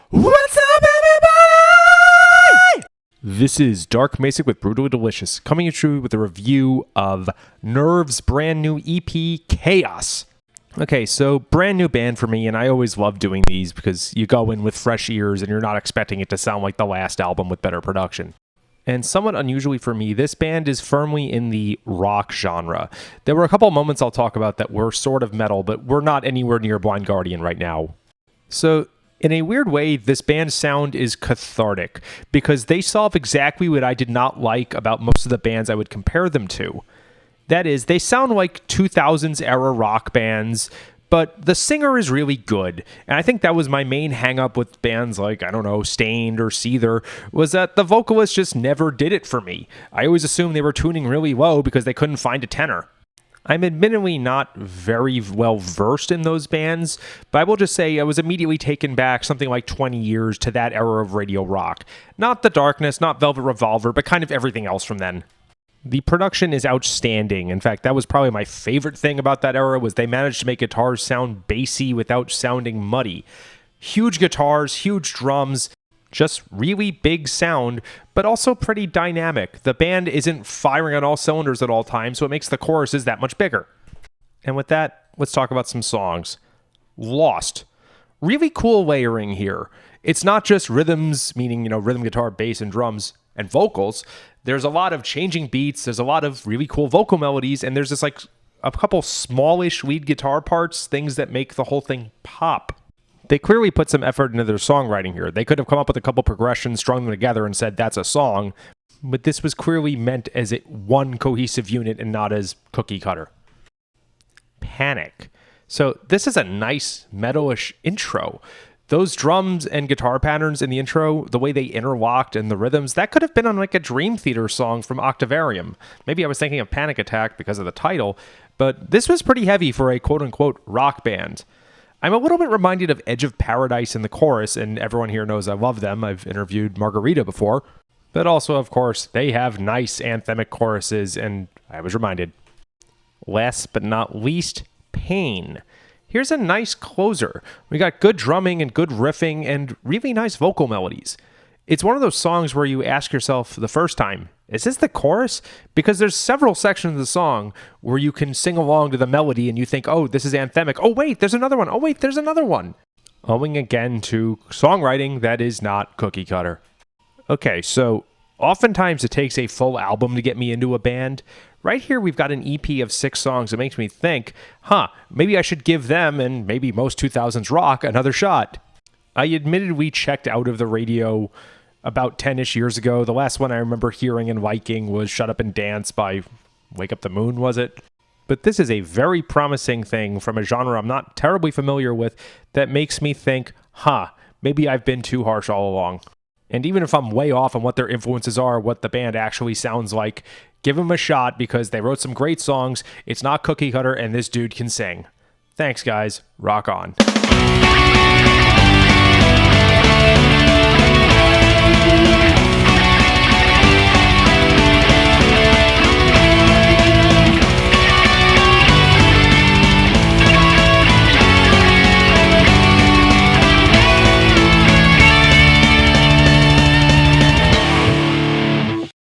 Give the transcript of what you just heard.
What's up, everybody? This is Dark Macek with Brutally Delicious, coming at you with a review of Nerv's brand new EP, Chaos. Okay, so brand new band for me, and I always love doing these because you go in with fresh ears and you're not expecting it to sound like the last album with better production. And somewhat unusually for me, this band is firmly in the rock genre. There were a couple moments I'll talk about that were sort of metal, but we're not anywhere near Blind Guardian right now. So, in a weird way, this band's sound is cathartic because they solve exactly what I did not like about most of the bands I would compare them to. That is, they sound like 2000s era rock bands, but the singer is really good. And I think that was my main hang-up with bands like, I don't know, Stained or Seether, was that the vocalist just never did it for me. I always assumed they were tuning really low because they couldn't find a tenor. I'm admittedly not very well versed in those bands, but I will just say I was immediately taken back something like 20 years to that era of radio rock. Not The Darkness, not Velvet Revolver, but kind of everything else from then. The production is outstanding. In fact, that was probably my favorite thing about that era, was they managed to make guitars sound bassy without sounding muddy. Huge guitars, huge drums, just really big sound, but also pretty dynamic. The band isn't firing on all cylinders at all times, so it makes the choruses that much bigger. And with that, let's talk about some songs. Lost. Really cool layering here. It's not just rhythms, meaning, rhythm guitar, bass, and drums, and vocals. There's a lot of changing beats, there's a lot of really cool vocal melodies, and there's just like a couple smallish lead guitar parts, things that make the whole thing pop. They clearly put some effort into their songwriting here. They could have come up with a couple progressions, strung them together, and said that's a song, but this was clearly meant as one cohesive unit and not as cookie cutter. Panic. So this is a nice metalish intro. Those drums and guitar patterns in the intro, the way they interlocked and the rhythms, that could have been on like a Dream Theater song from Octavarium. Maybe I was thinking of Panic Attack because of the title, but this was pretty heavy for a quote-unquote rock band. I'm a little bit reminded of Edge of Paradise in the chorus, and everyone here knows I love them. I've interviewed Margarita before. But also, of course, they have nice anthemic choruses, and I was reminded. Last but not least, Pain. Here's a nice closer. We got good drumming and good riffing and really nice vocal melodies. It's one of those songs where you ask yourself the first time, is this the chorus? Because there's several sections of the song where you can sing along to the melody and you think, oh, this is anthemic. Oh, wait, there's another one. Oh, wait, there's another one. Owing again to songwriting that is not cookie cutter. Okay, so oftentimes it takes a full album to get me into a band. Right here, we've got an EP of 6 songs that makes me think, maybe I should give them, and maybe most 2000s rock, another shot. I admittedly checked out of the radio about 10-ish years ago. The last one I remember hearing and liking was Shut Up and Dance by Wake Up the Moon, was it? But this is a very promising thing from a genre I'm not terribly familiar with that makes me think, maybe I've been too harsh all along. And even if I'm way off on what their influences are, what the band actually sounds like, give them a shot because they wrote some great songs, it's not cookie cutter, and this dude can sing. Thanks, guys. Rock on.